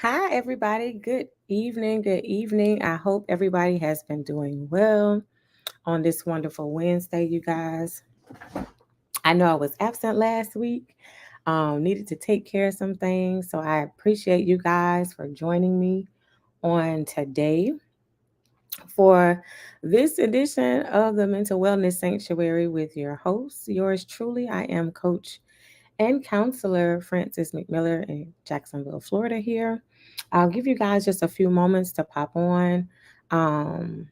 Hi, everybody. Good evening. Good evening. I hope everybody has been doing well on this wonderful Wednesday, you guys. I know I was absent last week, needed to take care of some things. So I appreciate you guys for joining me on today for this edition of the Mental Wellness Sanctuary with your host, yours truly. I am Coach and counselor Francis McMiller in Jacksonville, Florida here. I'll give you guys just a few moments to pop on, um,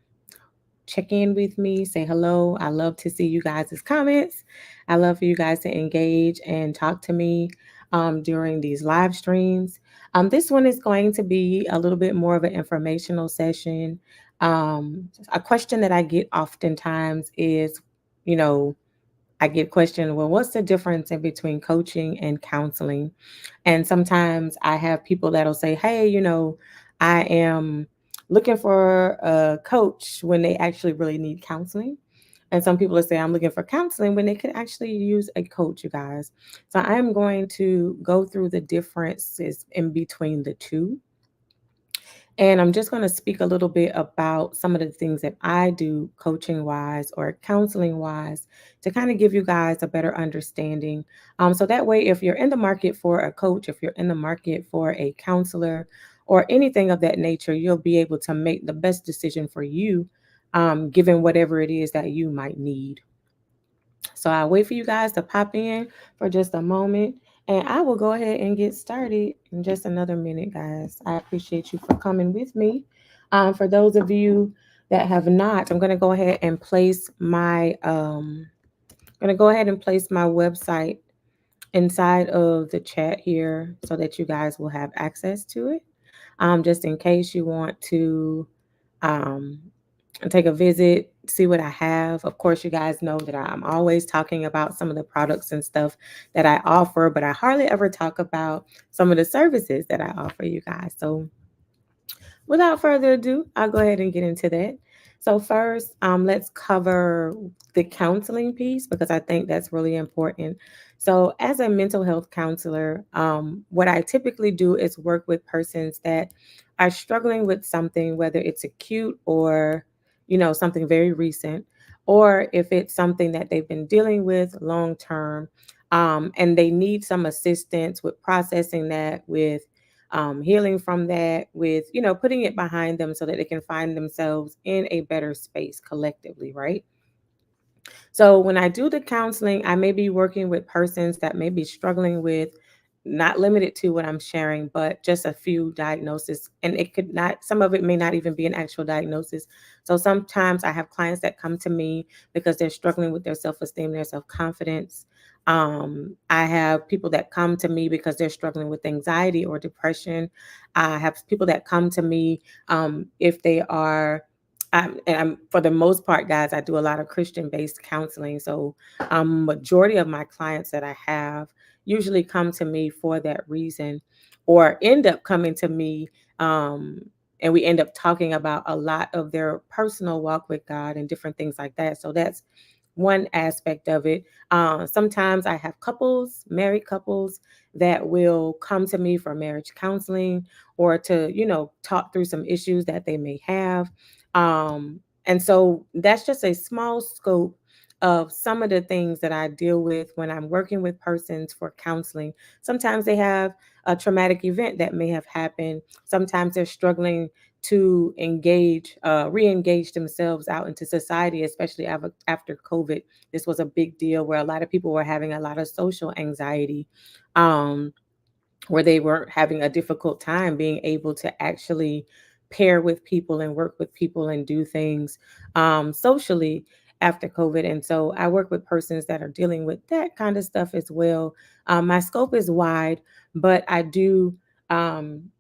check in with me, say hello. I love to see you guys' comments. I love for you guys to engage and talk to me during these live streams. This one is going to be a little bit more of an informational session. A question that I get oftentimes is, you know, I get questioned, well, what's the difference in between coaching and counseling? And sometimes I have people that'll say, hey, I am looking for a coach when they actually really need counseling. And some people will say, I'm looking for counseling when they could actually use a coach, you guys. So I am going to go through the differences in between the two. And I'm just going to speak a little bit about some of the things that I do coaching wise or counseling wise to kind of give you guys a better understanding. So that way, if you're in the market for a coach, if you're in the market for a counselor or anything of that nature, you'll be able to make the best decision for you, given whatever it is that you might need. So I'll wait for you guys to pop in for just a moment. And I will go ahead and get started in just another minute, guys. I appreciate you for coming with me. For those of you that have not, I'm going to go ahead and place my website inside of the chat here so that you guys will have access to it. Just in case you want to um, and take a visit, see what I have. Of course, you guys know that I'm always talking about some of the products and stuff that I offer, but I hardly ever talk about some of the services that I offer you guys. So, without further ado, I'll go ahead and get into that. So, first, let's cover the counseling piece because I think that's really important. So, as a mental health counselor, what I typically do is work with persons that are struggling with something, whether it's acute or, something very recent, or if it's something that they've been dealing with long term, and they need some assistance with processing that, with healing from that, with putting it behind them so that they can find themselves in a better space collectively, right? So when I do the counseling, I may be working with persons that may be struggling with, not limited to what I'm sharing, but just a few diagnoses. And it could not, some of it may not even be an actual diagnosis. So sometimes I have clients that come to me because they're struggling with their self-esteem, their self-confidence. I have people that come to me because they're struggling with anxiety or depression. I have people that come to me if they are and I'm for the most part, guys, I do a lot of Christian-based counseling. So, majority of my clients that I have usually come to me for that reason, or end up coming to me, and we end up talking about a lot of their personal walk with God and different things like that. So that's one aspect of it. Sometimes I have couples, married couples, that will come to me for marriage counseling or to, talk through some issues that they may have. And so that's just a small scope of some of the things that I deal with when I'm working with persons for counseling. Sometimes they have a traumatic event that may have happened. Sometimes they're struggling to re-engage themselves out into society, especially after COVID. This was a big deal where a lot of people were having a lot of social anxiety, um, where they were having a difficult time being able to actually pair with people and work with people and do things socially after COVID. And so I work with persons that are dealing with that kind of stuff as well. My scope is wide, but I do um,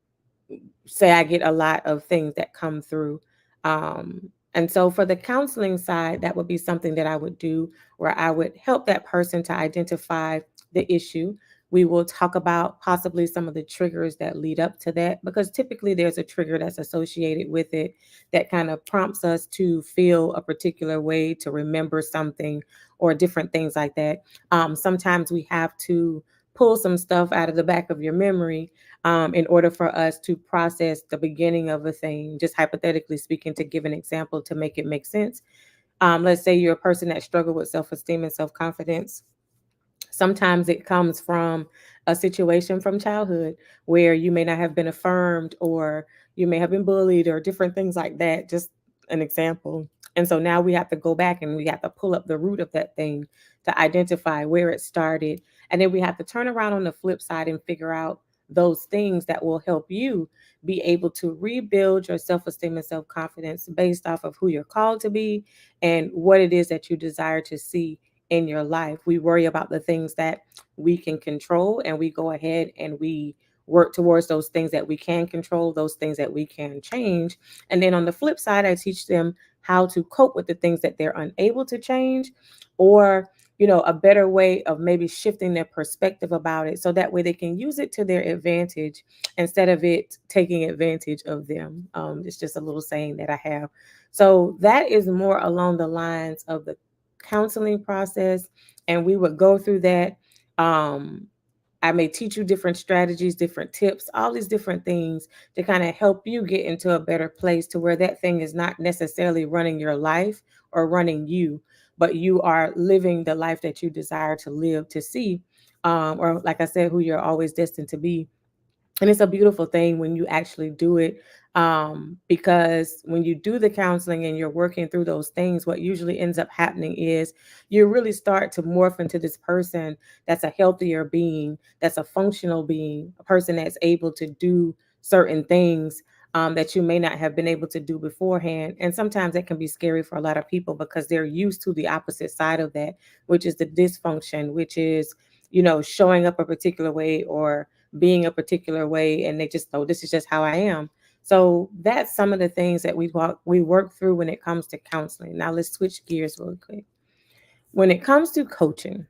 say I get a lot of things that come through. Um, and so for the counseling side, that would be something that I would do where I would help that person to identify the issue. We will talk about possibly some of the triggers that lead up to that because typically there's a trigger that's associated with it that kind of prompts us to feel a particular way, to remember something, or different things like that. Sometimes we have to pull some stuff out of the back of your memory in order for us to process the beginning of a thing, just hypothetically speaking, to give an example to make it make sense. Let's say you're a person that struggled with self-esteem and self-confidence. Sometimes it comes from a situation from childhood where you may not have been affirmed, or you may have been bullied, or different things like that. Just an example. And so now we have to go back and we have to pull up the root of that thing to identify where it started. And then we have to turn around on the flip side and figure out those things that will help you be able to rebuild your self esteem and self confidence based off of who you're called to be and what it is that you desire to see in your life. We worry about the things that we can control, and we go ahead and we work towards those things that we can control, those things that we can change. And then on the flip side, I teach them how to cope with the things that they're unable to change, or a better way of maybe shifting their perspective about it so that way they can use it to their advantage instead of it taking advantage of them. It's just a little saying that I have. So that is more along the lines of the counseling process, and we would go through that. I may teach you different strategies, different tips, all these different things to kind of help you get into a better place to where that thing is not necessarily running your life or running you, but you are living the life that you desire to live, to see, or like I said, who you're always destined to be. And it's a beautiful thing when you actually do it, because when you do the counseling and you're working through those things, what usually ends up happening is you really start to morph into this person that's a healthier being, that's a functional being, a person that's able to do certain things that you may not have been able to do beforehand. And sometimes that can be scary for a lot of people because they're used to the opposite side of that, which is the dysfunction, which is, showing up a particular way or being a particular way, and they just know this is just how I am. So that's some of the things that we work through when it comes to counseling. Now let's switch gears really quick. When it comes to coaching,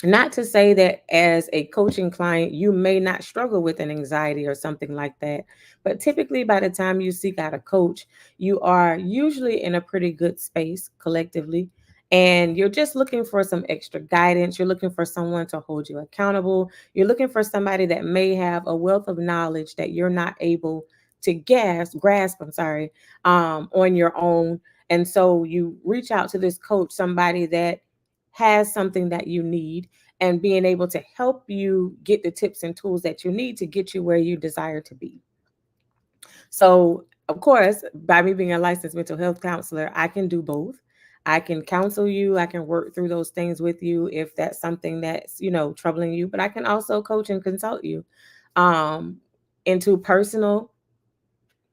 not to say that as a coaching client, you may not struggle with an anxiety or something like that. But typically, by the time you seek out a coach, you are usually in a pretty good space collectively. And you're just looking for some extra guidance. You're looking for someone to hold you accountable. You're looking for somebody that may have a wealth of knowledge that you're not able to grasp, on your own. And so you reach out to this coach, somebody that has something that you need, and being able to help you get the tips and tools that you need to get you where you desire to be. So, of course, by me being a licensed mental health counselor, I can do both. I can counsel you, I can work through those things with you if that's something that's, troubling you, but I can also coach and consult you um, into personal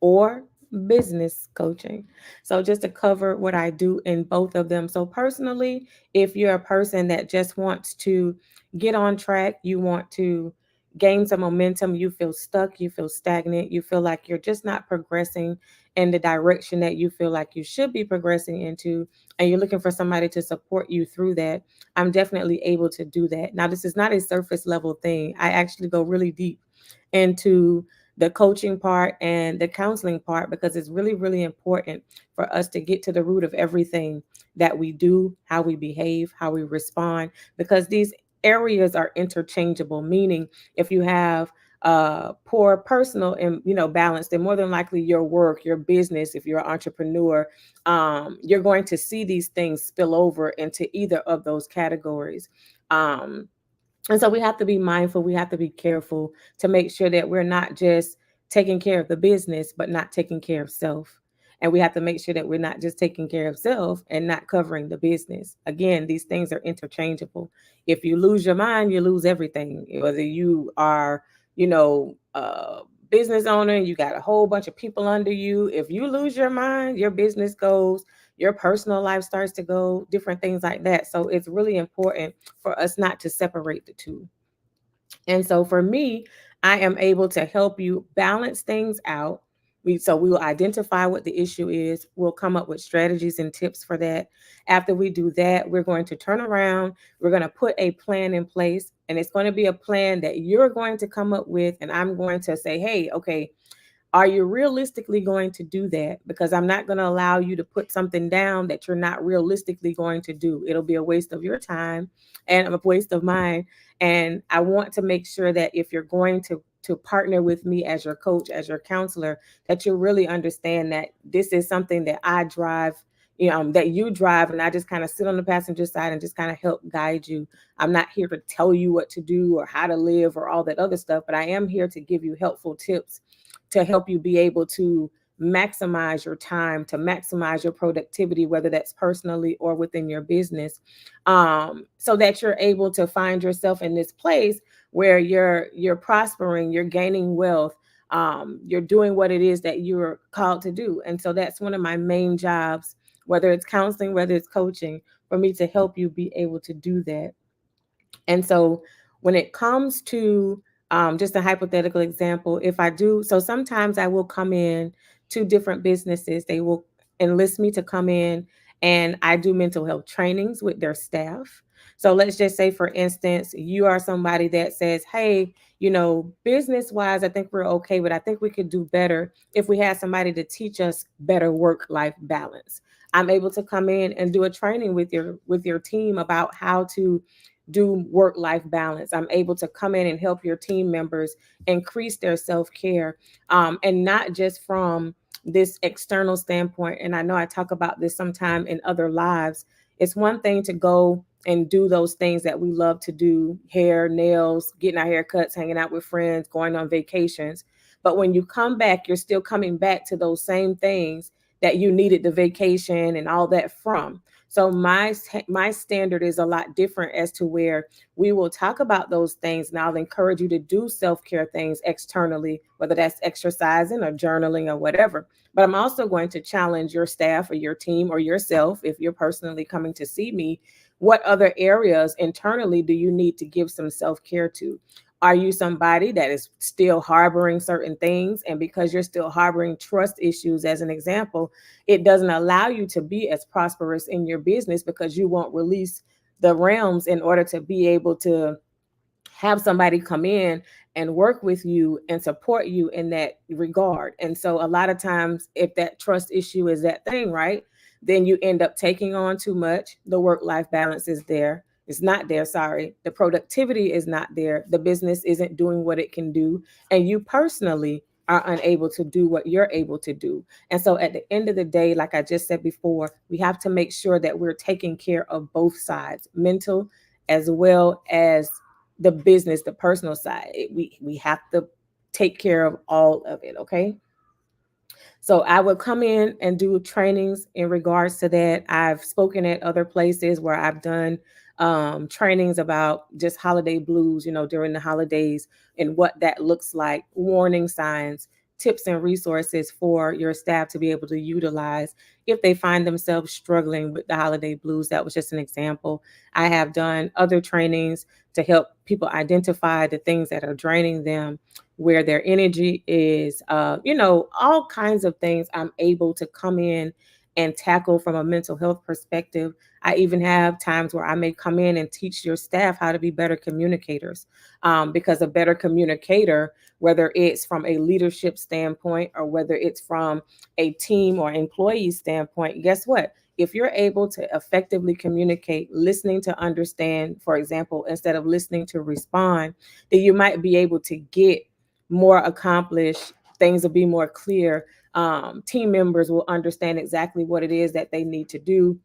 or business coaching. So just to cover what I do in both of them. So personally, if you're a person that just wants to get on track, you want to gain some momentum, you feel stuck, you feel stagnant, you feel like you're just not progressing in the direction that you feel like you should be progressing into, and you're looking for somebody to support you through that, I'm definitely able to do that. Now, this is not a surface level thing. I actually go really deep into the coaching part and the counseling part because it's really, really important for us to get to the root of everything that we do, how we behave, how we respond, because these areas are interchangeable, meaning if you have poor personal and balance, then more than likely your work, your business, if you're an entrepreneur, you're going to see these things spill over into either of those categories. And so we have to be mindful, we have to be careful to make sure that we're not just taking care of the business, but not taking care of self. And we have to make sure that we're not just taking care of self and not covering the business. Again, these things are interchangeable. If you lose your mind, you lose everything. Whether you are, a business owner, you got a whole bunch of people under you. If you lose your mind, your business goes, your personal life starts to go, different things like that. So it's really important for us not to separate the two. And so for me, I am able to help you balance things out. We will identify what the issue is. We'll come up with strategies and tips for that. After we do that, we're going to turn around. We're going to put a plan in place, and it's going to be a plan that you're going to come up with. And I'm going to say, hey, okay, Are you realistically going to do that? Because I'm not going to allow you to put something down that you're not realistically going to do. It'll be a waste of your time and a waste of mine. And I want to make sure that if you're going to partner with me as your coach, as your counselor, that you really understand that this is something that I drive, that you drive, and I just kind of sit on the passenger side and just kind of help guide you. I'm not here to tell you what to do or how to live or all that other stuff, but I am here to give you helpful tips to help you be able to maximize your time, to maximize your productivity, whether that's personally or within your business, so that you're able to find yourself in this place where you're prospering, you're gaining wealth, you're doing what it is that you're called to do. And so that's one of my main jobs, whether it's counseling, whether it's coaching, for me to help you be able to do that. And so when it comes to just a hypothetical example, if I do, so sometimes I will come in to different businesses. They will enlist me to come in and I do mental health trainings with their staff. So let's just say, for instance, you are somebody that says, hey, business wise, I think we're okay, but I think we could do better if we had somebody to teach us better work life balance. I'm able to come in and do a training with your team about how to do work life balance. I'm able to come in and help your team members increase their self care, and not just from this external standpoint. And I know I talk about this sometime in other lives. It's one thing to go and do those things that we love to do: hair, nails, getting our hair cuts, hanging out with friends, going on vacations. But when you come back, you're still coming back to those same things that you needed the vacation and all that from. So my standard is a lot different, as to where we will talk about those things, and I'll encourage you to do self-care things externally, whether that's exercising or journaling or whatever. But I'm also going to challenge your staff or your team or yourself, if you're personally coming to see me, what other areas internally do you need to give some self-care to? Are you somebody that is still harboring certain things? And because you're still harboring trust issues, as an example, it doesn't allow you to be as prosperous in your business, because you won't release the realms in order to be able to have somebody come in and work with you and support you in that regard. And so a lot of times, if that trust issue is that thing, right, then you end up taking on too much. The work life balance is there. It's not there, sorry. The productivity is not there. The business isn't doing what it can do. And you personally are unable to do what you're able to do. And so at the end of the day, like I just said before, we have to make sure that we're taking care of both sides, mental as well as the business, the personal side. We have to take care of all of it, okay? So I would come in and do trainings in regards to that. I've spoken at other places where I've done trainings about just holiday blues, during the holidays, and what that looks like, warning signs, tips and resources for your staff to be able to utilize if they find themselves struggling with the holiday blues. That was just an example. I have done other trainings to help people identify the things that are draining them, where their energy is, all kinds of things I'm able to come in and tackle from a mental health perspective. I even have times where I may come in and teach your staff how to be better communicators, because a better communicator, whether it's from a leadership standpoint or whether it's from a team or employee standpoint, guess what? If you're able to effectively communicate, listening to understand, for example, instead of listening to respond, then you might be able to get more accomplished. Things will be more clear. Team members will understand exactly what it is that they need to do,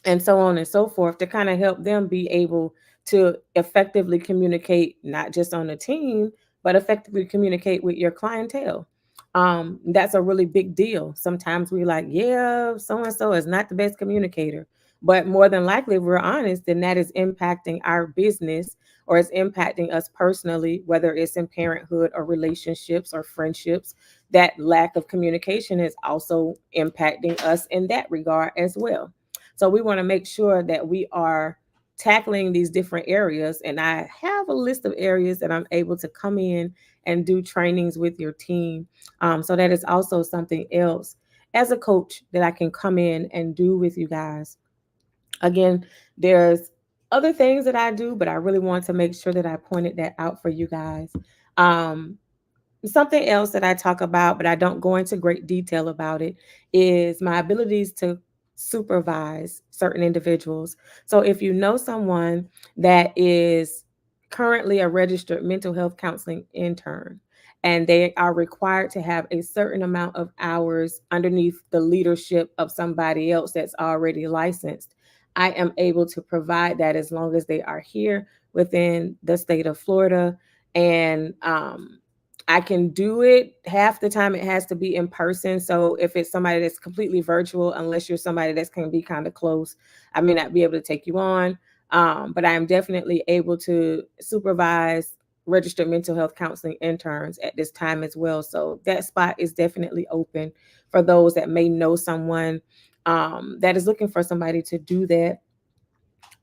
and so on and so forth, to kind of help them be able to effectively communicate, not just on the team, but effectively communicate with your clientele. That's a really big deal. Sometimes we like, yeah, so and so is not the best communicator. But more than likely, if we're honest, then that is impacting our business, or it's impacting us personally, whether it's in parenthood or relationships or friendships. That lack of communication is also impacting us in that regard as well. So we want to make sure that we are tackling these different areas. And I have a list of areas that I'm able to come in and do trainings with your team. So that is also something else as a coach that I can come in and do with you guys. Again, there's other things that I do, but I really want to make sure that I pointed that out for you guys. Um, something else that I talk about, but I don't go into great detail about it, is my abilities to supervise certain individuals. So if you know someone that is currently a registered mental health counseling intern and they are required to have a certain amount of hours underneath the leadership of somebody else that's already licensed, I am able to provide that as long as they are here within the state of Florida. And I can do it. Half the time it has to be in person. So if it's somebody that's completely virtual, unless you're somebody that's can be kind of close, I may not be able to take you on. But I am definitely able to supervise registered mental health counseling interns at this time as well. So that spot is definitely open for those that may know someone that is looking for somebody to do that.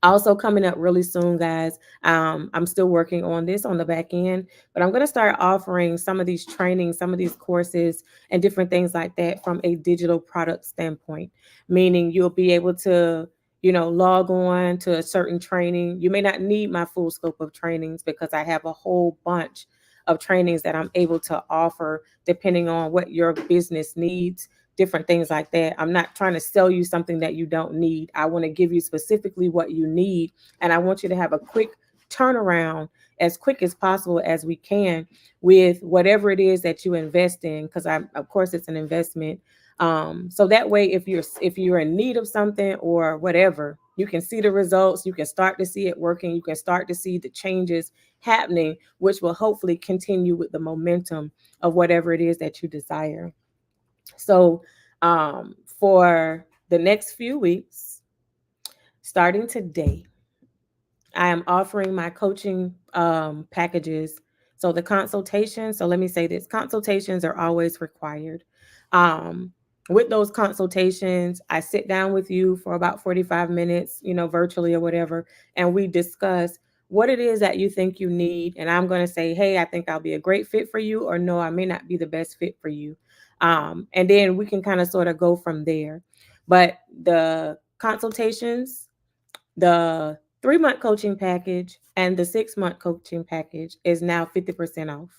Also coming up really soon, guys. I'm still working on this on the back end, but I'm going to start offering some of these trainings, some of these courses, and different things like that from a digital product standpoint. Meaning you'll be able to, log on to a certain training. You may not need my full scope of trainings because I have a whole bunch of trainings that I'm able to offer depending on what your business needs, different things like that. I'm not trying to sell you something that you don't need. I want to give you specifically what you need. And I want you to have a quick turnaround as quick as possible as we can with whatever it is that you invest in. Because of course, it's an investment. So that way, if you're in need of something or whatever, you can see the results. You can start to see it working. You can start to see the changes happening, which will hopefully continue with the momentum of whatever it is that you desire. So, for the next few weeks, starting today, I am offering my coaching packages. So, the consultation, so let me say this, consultations are always required. Um, with those consultations, I sit down with you for about 45 minutes, virtually or whatever, and we discuss what it is that you think you need. And I'm going to say, hey, I think I'll be a great fit for you, or no, I may not be the best fit for you. And then we can kind of sort of go from there. But the consultations, the 3-month coaching package and the 6-month coaching package is now 50% off.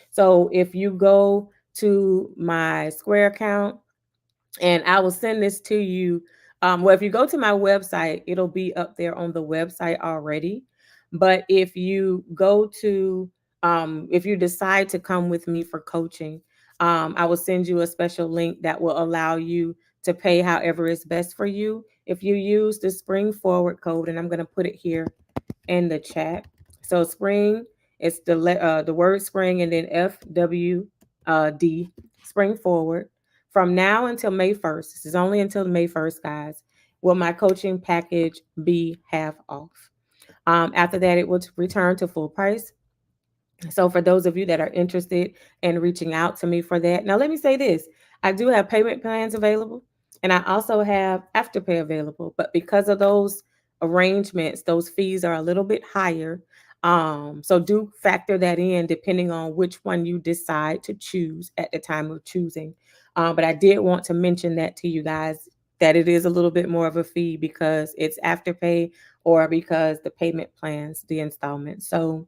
So if you go to my Square account, and I will send this to you. Well, if you go to my website, it'll be up there on the website already. But if you decide to come with me for coaching, I will send you a special link that will allow you to pay however is best for you. If you use the Spring Forward code, and I'm going to put it here in the chat. So spring, it's the word spring and then FWD, spring forward. From now until May 1st, this is only until May 1st, guys, will my coaching package be half off. After that, it will return to full price. So for those of you that are interested in reaching out to me for that, now let me say this. I do have payment plans available and I also have afterpay available, but because of those arrangements, those fees are a little bit higher. So do factor that in depending on which one you decide to choose at the time of choosing. But I did want to mention that to you guys that it is a little bit more of a fee because it's afterpay or because the payment plans, the installments. So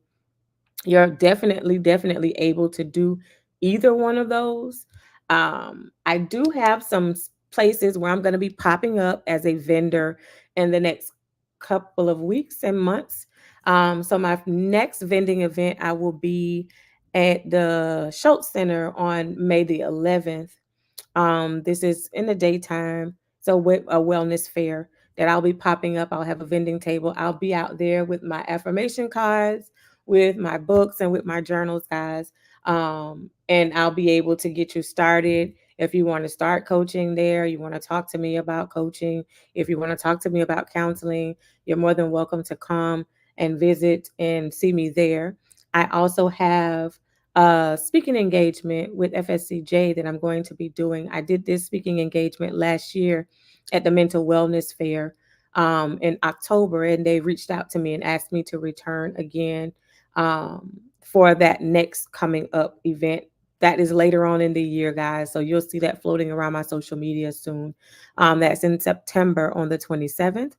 you're definitely able to do either one of those. I do have some places where I'm going to be popping up as a vendor in the next couple of weeks and months. So my next vending event, I will be at the Schultz Center on May the 11th. This is in the daytime, so with a wellness fair that I'll be popping up. I'll have a vending table. I'll be out there with my affirmation cards, with my books, and with my journals, guys. And I'll be able to get you started. If you want to start coaching there, you want to talk to me about coaching, if you want to talk to me about counseling, you're more than welcome to come and visit and see me there. I also have speaking engagement with FSCJ that I'm going to be doing. I did this speaking engagement last year at the Mental Wellness Fair in October, and they reached out to me and asked me to return again for that next coming up event. That is later on in the year, guys. So you'll see that floating around my social media soon. That's in September on the 27th.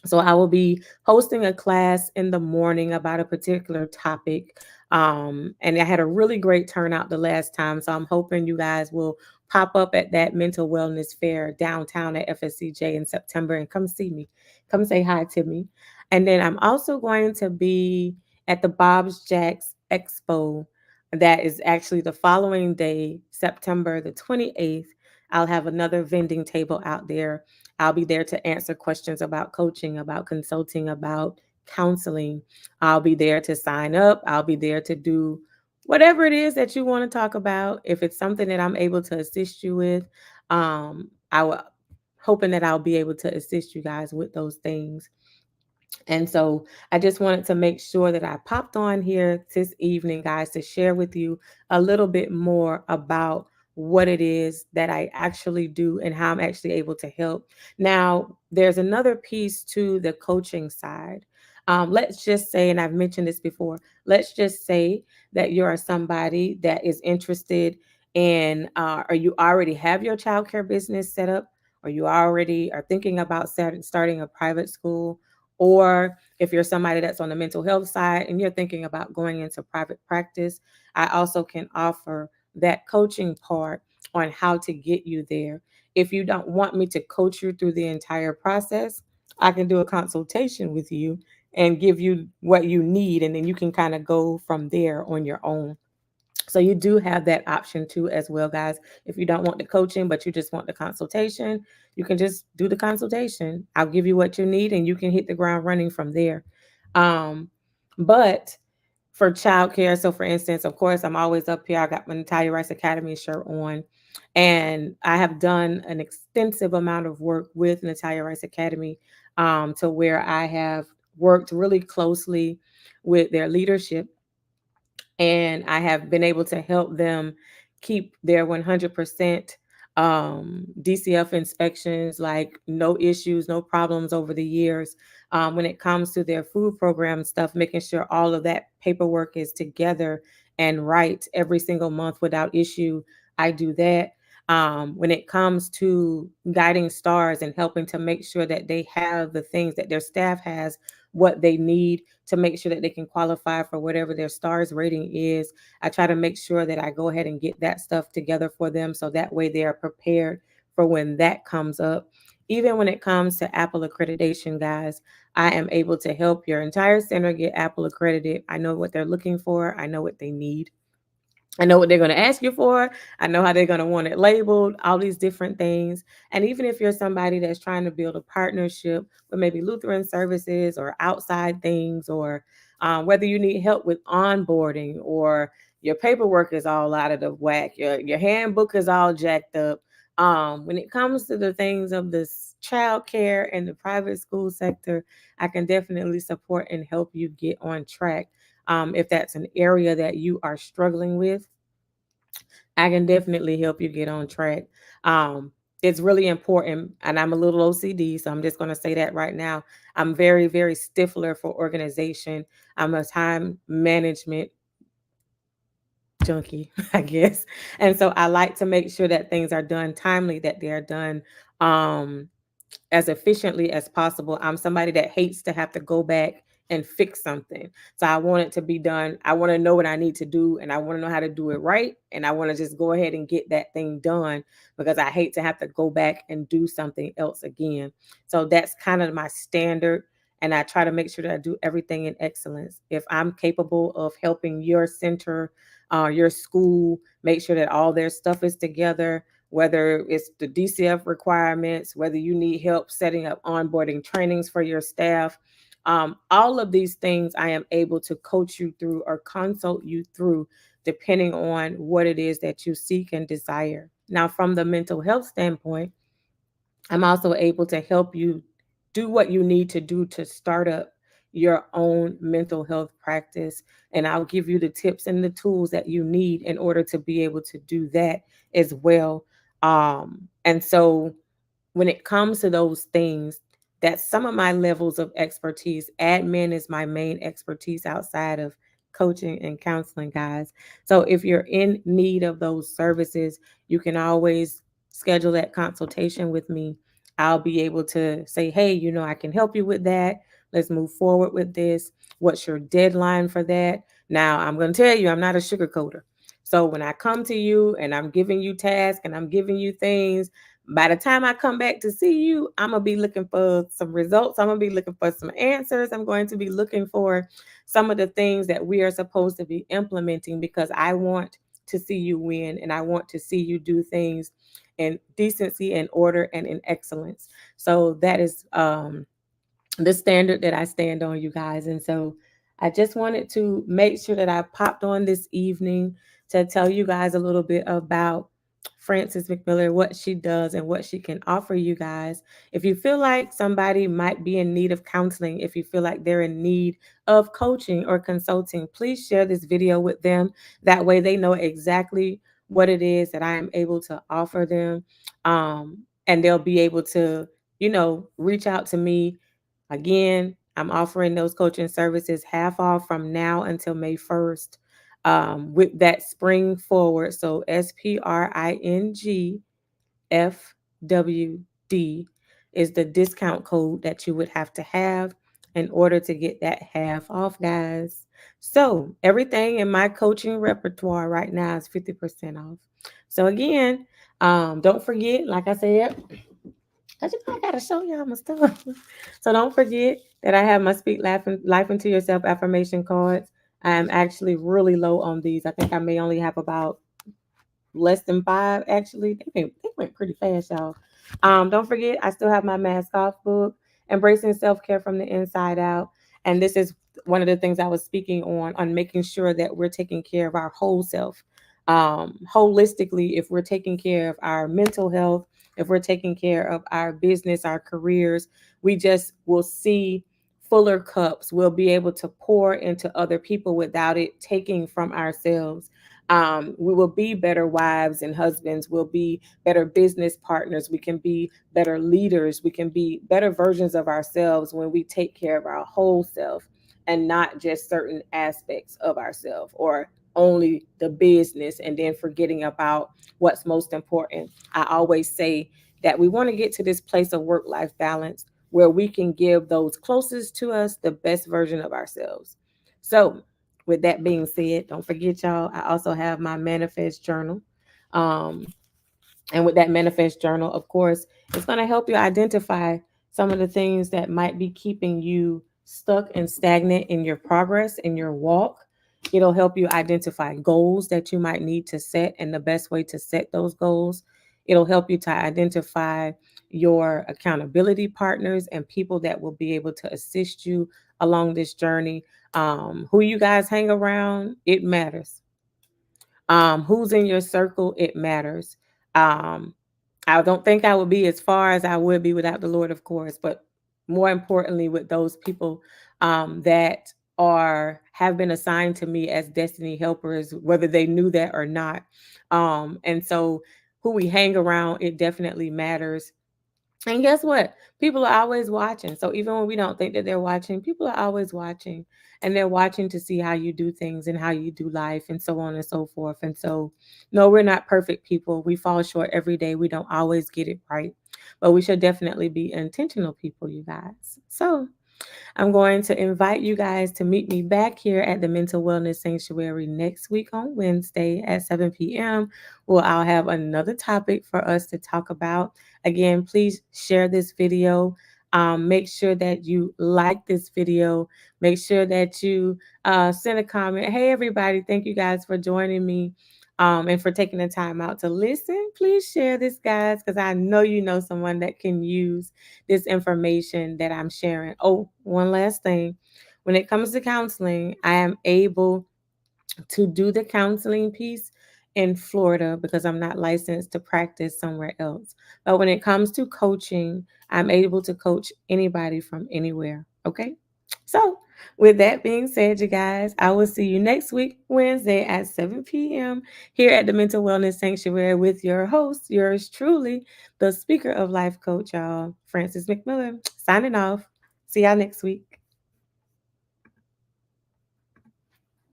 So I will be hosting a class in the morning about a particular topic. And I had a really great turnout the last time. So I'm hoping you guys will pop up at that mental wellness fair downtown at FSCJ in September and come see me. Come say hi to me. And then I'm also going to be at the Bob's Jacks Expo. That is actually the following day, September the 28th. I'll have another vending table out there. I'll be there to answer questions about coaching, about consulting, about counseling. I'll be there to sign up. I'll be there to do whatever it is that you want to talk about. If it's something that I'm able to assist you with, I will hoping that I'll be able to assist you guys with those things. And so I just wanted to make sure that I popped on here this evening, guys, to share with you a little bit more about what it is that I actually do and how I'm actually able to help. Now, there's another piece to the coaching side. Let's just say, and I've mentioned this before, let's just say that you are somebody that is interested in, or you already have your childcare business set up, or you already are thinking about starting a private school, or if you're somebody that's on the mental health side and you're thinking about going into private practice, I also can offer that coaching part on how to get you there. If you don't want me to coach you through the entire process, I can do a consultation with you and give you what you need, and then you can kind of go from there on your own. So you do have that option too as well, guys. If you don't want the coaching, but you just want the consultation, you can just do the consultation. I'll give you what you need and you can hit the ground running from there. Um, but for childcare, so for instance, of course, I'm always up here. I got my Natalia Rice Academy shirt on, and I have done an extensive amount of work with Natalia Rice Academy, to where I have worked really closely with their leadership, and I have been able to help them keep their 100% DCF inspections, like no issues, no problems over the years. When it comes to their food program stuff, making sure all of that paperwork is together and right every single month without issue, I do that. When it comes to guiding stars and helping to make sure that they have the things that their staff has, what they need to make sure that they can qualify for whatever their stars rating is. I try to make sure that I go ahead and get that stuff together for them so that way they are prepared for when that comes up. Even when it comes to Apple accreditation, guys, I am able to help your entire center get Apple accredited. I know what they're looking for, I know what they need. I know what they're going to ask you for. I know how they're going to want it labeled, all these different things. And even if you're somebody that's trying to build a partnership with maybe Lutheran services or outside things, or whether you need help with onboarding, or your paperwork is all out of the whack, your handbook is all jacked up. When it comes to the things of this child care and the private school sector, I can definitely support and help you get on track. If that's an area that you are struggling with, I can definitely help you get on track. It's really important, and I'm a little OCD, so I'm just going to say that right now. I'm very, very stiffler for organization. I'm a time management junkie, I guess. And so I like to make sure that things are done timely, that they are done um, as efficiently as possible. I'm somebody that hates to have to go back and fix something. So I want it to be done. I want to know what I need to do, and I want to know how to do it right. And I want to just go ahead and get that thing done, because I hate to have to go back and do something else again. So that's kind of my standard. And I try to make sure that I do everything in excellence. If I'm capable of helping your center, your school, make sure that all their stuff is together, whether it's the DCF requirements, whether you need help setting up onboarding trainings for your staff. All of these things I am able to coach you through or consult you through, depending on what it is that you seek and desire. Now, from the mental health standpoint, I'm also able to help you do what you need to do to start up your own mental health practice. And I'll give you the tips and the tools that you need in order to be able to do that as well. And so when it comes to those things, that's some of my levels of expertise. Admin is my main expertise outside of coaching and counseling, guys. So if you're in need of those services, you can always schedule that consultation with me. I'll be able to say, hey, I can help you with that. Let's move forward with this. What's your deadline for that? Now, I'm going to tell you, I'm not a sugarcoater. So when I come to you and I'm giving you tasks and I'm giving you things, by the time I come back to see you, I'm going to be looking for some results. I'm going to be looking for some answers. I'm going to be looking for some of the things that we are supposed to be implementing, because I want to see you win and I want to see you do things in decency and order and in excellence. So that is the standard that I stand on, you guys. And so I just wanted to make sure that I popped on this evening to tell you guys a little bit about Frances McMillan, what she does and what she can offer you guys. If you feel like somebody might be in need of counseling, if you feel like they're in need of coaching or consulting, please share this video with them. That way they know exactly what it is that I am able to offer them. And they'll be able to, reach out to me. Again, I'm offering those coaching services half off from now until May 1st, with that spring forward. So SPRINGFWD is the discount code that you would have to have in order to get that half off, guys. So everything in my coaching repertoire right now is 50% off. So again, don't forget, like I said, cause I gotta show y'all my stuff. So don't forget that I have my Speak Life into Yourself affirmation cards. I am actually really low on these. I think I may only have about less than 5 actually. They went pretty fast, y'all. Don't forget, I still have my Mask Off book, Embracing Self-Care from the Inside Out. And this is one of the things I was speaking on making sure that we're taking care of our whole self. Holistically, if we're taking care of our mental health, if we're taking care of our business, our careers, we just will see fuller cups. We'll be able to pour into other people without it taking from ourselves. We will be better wives and husbands. We'll be better business partners. We can be better leaders. We can be better versions of ourselves when we take care of our whole self and not just certain aspects of ourselves, or only the business and then forgetting about what's most important. I always say that we want to get to this place of work-life balance where we can give those closest to us the best version of ourselves. So with that being said, don't forget, y'all, I also have my manifest journal. Um, and with that manifest journal, of course, it's going to help you identify some of the things that might be keeping you stuck and stagnant in your progress, in your walk. It'll help you identify goals that you might need to set and the best way to set those goals. It'll help you to identify your accountability partners and people that will be able to assist you along this journey. Who you guys hang around, it matters. Who's in your circle, it matters. Um, I don't think I would be as far as I would be without the Lord, of course, but more importantly, with those people that have been assigned to me as destiny helpers, whether they knew that or not. And so, who we hang around, it definitely matters. And guess what? People are always watching. So even when we don't think that they're watching, people are always watching. And they're watching to see how you do things and how you do life and so on and so forth. And so, no, we're not perfect people. We fall short every day. We don't always get it right. But we should definitely be intentional people, you guys. So, I'm going to invite you guys to meet me back here at the Mental Wellness Sanctuary next week on Wednesday at 7 p.m. Where I'll have another topic for us to talk about. Again, please share this video. Make sure that you like this video. Make sure that you send a comment. Hey, everybody, thank you guys for joining me. And for taking the time out to listen. Please share this, guys, because I know you know someone that can use this information that I'm sharing. Oh, one last thing. When it comes to counseling, I am able to do the counseling piece in Florida because I'm not licensed to practice somewhere else. But when it comes to coaching, I'm able to coach anybody from anywhere. Okay. So, with that being said, you guys, I will see you next week, Wednesday at 7 p.m. here at the Mental Wellness Sanctuary with your host, yours truly, the speaker of life coach, y'all, Frances McMillan, signing off. See y'all next week.